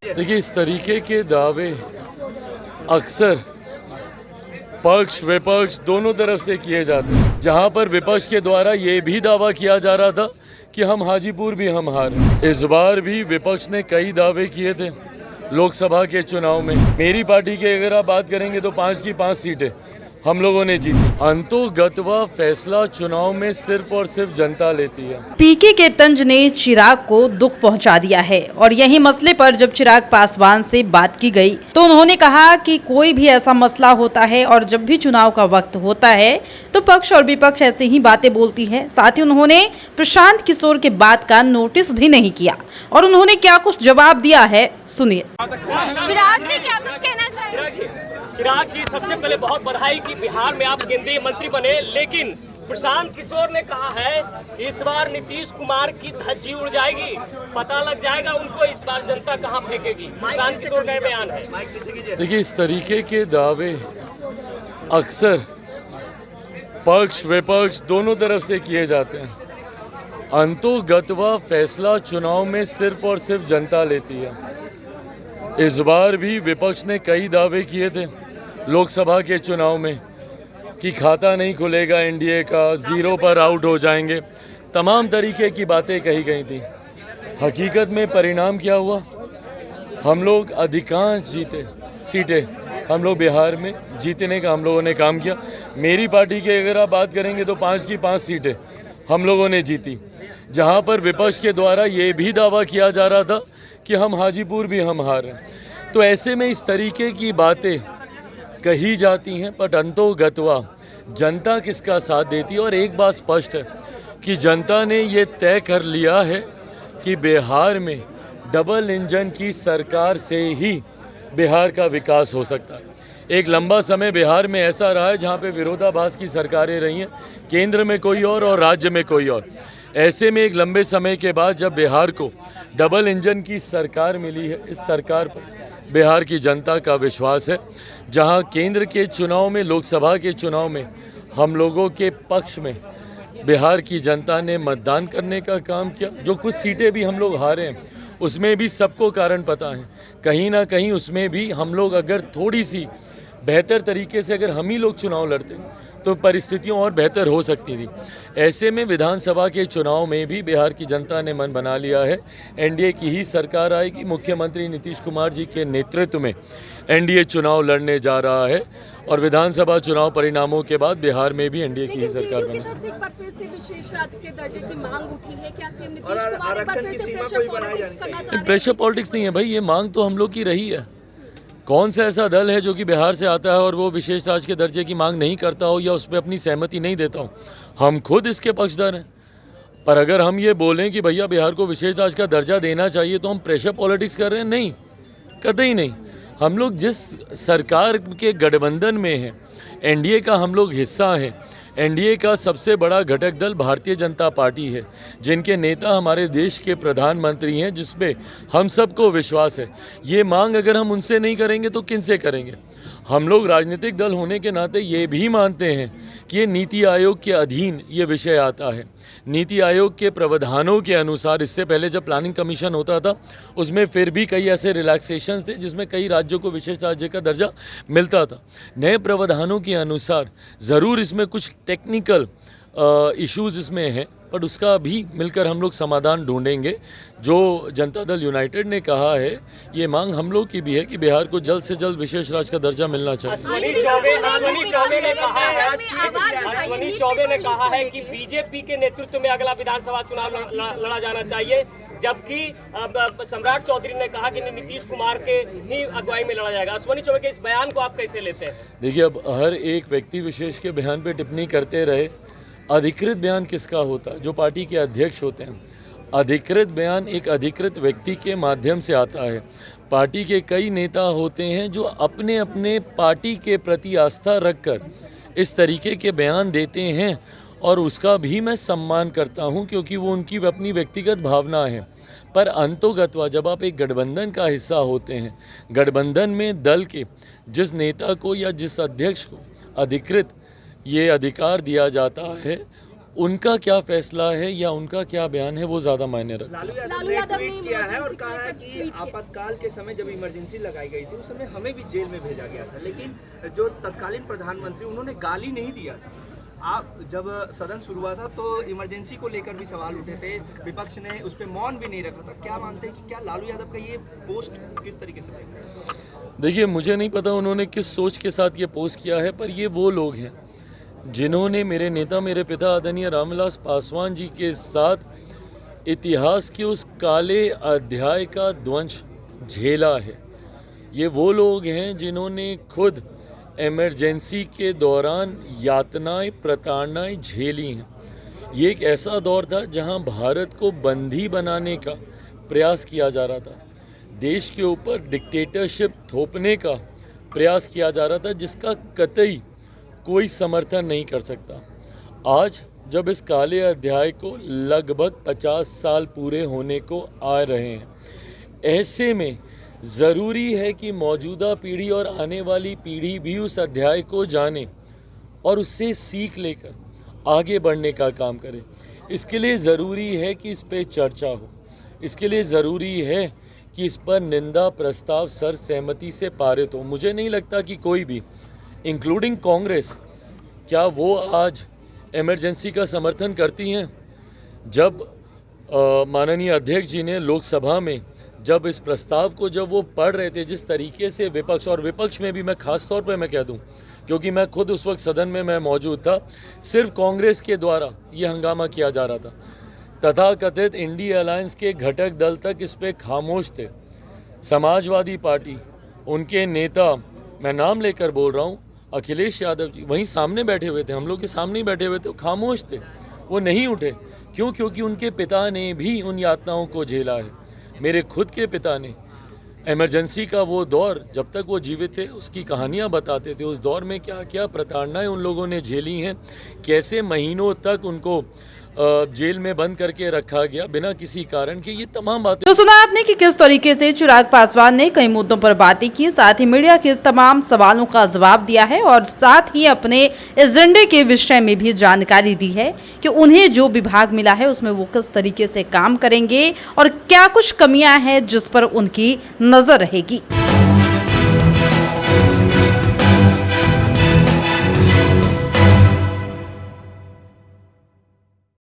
देखिए, इस तरीके के दावे अक्सर पक्ष विपक्ष दोनों तरफ से किए जाते हैं, जहां पर विपक्ष के द्वारा ये भी दावा किया जा रहा था कि हम हाजीपुर भी हम हारे। इस बार भी विपक्ष ने कई दावे किए थे लोकसभा के चुनाव में। मेरी पार्टी के अगर आप बात करेंगे तो 5 की 5 सीटें हम लोगों ने जीती। अंतोगत्वा फैसला चुनाव में सिर्फ और सिर्फ जनता लेती है। पीके के तंज ने चिराग को दुख पहुंचा दिया है और यही मसले पर जब चिराग पासवान से बात की गई तो उन्होंने कहा कि कोई भी ऐसा मसला होता है और जब भी चुनाव का वक्त होता है तो पक्ष और विपक्ष ऐसे ही बातें बोलती है। साथ ही उन्होंने प्रशांत किशोर के बात का नोटिस भी नहीं किया और उन्होंने क्या कुछ जवाब दिया है, सुनिए। चिराग जी क्या कुछ कहना चाहिए? चिराग जी, सबसे पहले बहुत बधाई कि बिहार में आप केंद्रीय मंत्री बने, लेकिन प्रशांत किशोर ने कहा है कि इस बार नीतीश कुमार की धज्जी उड़ जाएगी, पता लग जाएगा उनको इस बार जनता कहां फेंकेगी। प्रशांत किशोर का बयान है। देखिए, इस तरीके के दावे अक्सर पक्ष विपक्ष दोनों तरफ से किए जाते हैं। अंतोगत्वा फैसला चुनाव में सिर्फ और सिर्फ जनता लेती है। इस बार भी विपक्ष ने कई दावे किए थे लोकसभा के चुनाव में कि खाता नहीं खुलेगा एनडीए का, जीरो पर आउट हो जाएंगे, तमाम तरीके की बातें कही गई थी। हकीकत में परिणाम क्या हुआ? हम लोग अधिकांश जीते सीटें हम लोग बिहार में जीतने का हम लोगों ने काम किया। मेरी पार्टी के अगर आप बात करेंगे तो 5 की 5 सीटें हम लोगों ने जीती, जहां पर विपक्ष के द्वारा ये भी दावा किया जा रहा था कि हम हाजीपुर भी हम हारे। तो ऐसे में इस तरीके की बातें कही जाती हैं, पर अंतोगत्वा जनता किसका साथ देती है। और एक बात स्पष्ट है कि जनता ने ये तय कर लिया है कि बिहार में डबल इंजन की सरकार से ही बिहार का विकास हो सकता है। एक लंबा समय बिहार में ऐसा रहा है जहाँ पे विरोधाभास की सरकारें रही हैं, केंद्र में कोई और राज्य में कोई और। ऐसे में एक लंबे समय के बाद जब बिहार को डबल इंजन की सरकार मिली है, इस सरकार पर बिहार की जनता का विश्वास है। जहां केंद्र के चुनाव में, लोकसभा के चुनाव में हम लोगों के पक्ष में बिहार की जनता ने मतदान करने का काम किया। जो कुछ सीटें भी हम लोग हारे हैं उसमें भी सबको कारण पता है, कहीं ना कहीं उसमें भी हम लोग अगर थोड़ी सी बेहतर तरीके से अगर हम ही लोग चुनाव लड़ते तो परिस्थितियां और बेहतर हो सकती थी। ऐसे में विधानसभा के चुनाव में भी बिहार की जनता ने मन बना लिया है, एनडीए की ही सरकार आएगी। मुख्यमंत्री नीतीश कुमार जी के नेतृत्व में एनडीए चुनाव लड़ने जा रहा है और विधानसभा चुनाव परिणामों के बाद बिहार में भी एनडीए की ही सरकार बनेगी। एक बार फिर से विशेष राज्य के दर्जे की मांग उठी है, क्या सीएम नीतीश कुमार एक बार फिर से प्रेशर पॉलिटिक्स करना चाह रहे हैं? प्रेशर पॉलिटिक्स नहीं है भाई, ये मांग तो हम लोग की रही है। कौन सा ऐसा दल है जो कि बिहार से आता है और वो विशेष राज्य के दर्जे की मांग नहीं करता हो या उस पर अपनी सहमति नहीं देता हो? हम खुद इसके पक्षधर हैं। पर अगर हम ये बोलें कि भैया बिहार को विशेष राज्य का दर्जा देना चाहिए तो हम प्रेशर पॉलिटिक्स कर रहे हैं? नहीं, कतई नहीं। हम लोग जिस सरकार के गठबंधन में हैं, एनडीए का हम लोग हिस्सा हैं। एनडीए का सबसे बड़ा घटक दल भारतीय जनता पार्टी है, जिनके नेता हमारे देश के प्रधानमंत्री हैं, जिसपे हम सबको विश्वास है। ये मांग अगर हम उनसे नहीं करेंगे तो किन से करेंगे? हम लोग राजनीतिक दल होने के नाते ये भी मानते हैं कि ये नीति आयोग के अधीन ये विषय आता है। नीति आयोग के प्रावधानों के अनुसार इससे पहले जब प्लानिंग कमीशन होता था उसमें फिर भी कई ऐसे रिलैक्सेशंस थे जिसमें कई राज्यों को विशेष राज्य का दर्जा मिलता था। नए प्रावधानों के अनुसार ज़रूर इसमें कुछ टेक्निकल इश्यूज़ इसमें हैं, पर उसका भी मिलकर हम लोग समाधान ढूंढेंगे। जो जनता दल यूनाइटेड ने कहा है, ये मांग हम लोग की भी है कि बिहार को जल्द से जल्द विशेष राज्य का दर्जा मिलना चाहिए। अश्वनी चौबे ने कहा है कि बीजेपी के नेतृत्व में अगला विधानसभा चुनाव लड़ा जाना चाहिए, जबकि सम्राट चौधरी ने कहा कि नीतीश कुमार के ही अगुवाई में लड़ा जाएगा। अश्वनी चौबे के इस बयान को आप कैसे लेते हैं? देखिए, अब हर एक व्यक्ति विशेष के बयान पे टिप्पणी करते रहे। अधिकृत बयान किसका होता है? जो पार्टी के अध्यक्ष होते हैं। अधिकृत बयान एक अधिकृत व्यक्ति के माध्यम से आता है। पार्टी के कई नेता होते हैं जो अपने अपने पार्टी के प्रति आस्था रखकर इस तरीके के बयान देते हैं और उसका भी मैं सम्मान करता हूं, क्योंकि वो उनकी अपनी व्यक्तिगत भावना है। पर अंतोगत्वा जब आप एक गठबंधन का हिस्सा होते हैं, गठबंधन में दल के जिस नेता को या जिस अध्यक्ष को अधिकृत ये अधिकार दिया जाता है, उनका क्या फैसला है या उनका क्या बयान है वो ज़्यादा मायने रखता है। लालू यादव ने ट्वीट किया है और इमरजेंसी कहा है को कि लेकर आपातकाल के समय जब इमरजेंसी लगाई गई थी उस समय हमें भी जेल में भेजा गया था, लेकिन जो तत्कालीन प्रधानमंत्री उन्होंने गाली नहीं दिया था। आप जब सदन शुरू हुआ था तो इमरजेंसी को लेकर भी सवाल उठे थे, विपक्ष ने उस पर मौन भी नहीं रखा था। क्या मानते हैं कि क्या लालू यादव का ये पोस्ट किस तरीके से देख रहे हैं? देखिए, मुझे नहीं पता उन्होंने किस सोच के साथ ये पोस्ट किया है, पर ये वो लोग हैं जिन्होंने मेरे नेता, मेरे पिता आदरणीय रामविलास पासवान जी के साथ इतिहास के उस काले अध्याय का ध्वंस झेला है। ये वो लोग हैं जिन्होंने खुद इमरजेंसी के दौरान यातनाएं, प्रताड़नाएं झेली हैं। ये एक ऐसा दौर था जहां भारत को बंदी बनाने का प्रयास किया जा रहा था, देश के ऊपर डिक्टेटरशिप थोपने का प्रयास किया जा रहा था, जिसका कतई कोई समर्थन नहीं कर सकता। आज जब इस काले अध्याय को लगभग 50 साल पूरे होने को आ रहे हैं, ऐसे में ज़रूरी है कि मौजूदा पीढ़ी और आने वाली पीढ़ी भी उस अध्याय को जाने और उससे सीख लेकर आगे बढ़ने का काम करे। इसके लिए ज़रूरी है कि इस पे चर्चा हो, इसके लिए ज़रूरी है कि इस पर निंदा प्रस्ताव सर्वसहमति से पारित हो। मुझे नहीं लगता कि कोई भी, इंक्लूडिंग कांग्रेस, क्या वो आज इमरजेंसी का समर्थन करती हैं। जब माननीय अध्यक्ष जी ने लोकसभा में जब इस प्रस्ताव को जब वो पढ़ रहे थे, जिस तरीके से विपक्ष, और विपक्ष में भी मैं ख़ास तौर पे मैं कह दूं क्योंकि मैं खुद उस वक्त सदन में मैं मौजूद था, सिर्फ कांग्रेस के द्वारा ये हंगामा किया जा रहा था। तथाकथित इंडिया अलायंस के घटक दल तक इस पे खामोश थे। समाजवादी पार्टी, उनके नेता, मैं नाम लेकर बोल रहा हूँ, अखिलेश यादव जी वहीं सामने बैठे हुए थे, हम लोग के सामने ही बैठे हुए थे, वो खामोश थे, वो नहीं उठे। क्यों? क्योंकि उनके पिता ने भी उन यातनाओं को झेला है। मेरे खुद के पिता ने इमरजेंसी का वो दौर, जब तक वो जीवित थे, उसकी कहानियाँ बताते थे। उस दौर में क्या क्या प्रताड़नाएं उन लोगों ने झेली हैं, कैसे महीनों तक उनको जेल में बंद करके रखा गया बिना किसी कारण के, ये तमाम बातें। तो सुना आपने कि किस तरीके से चिराग पासवान ने कई मुद्दों पर बातें की, साथ ही मीडिया के तमाम सवालों का जवाब दिया है और साथ ही अपने एजेंडे के विषय में भी जानकारी दी है कि उन्हें जो विभाग मिला है उसमें वो किस तरीके से काम करेंगे और क्या कुछ कमियां हैं जिस पर उनकी नजर रहेगी।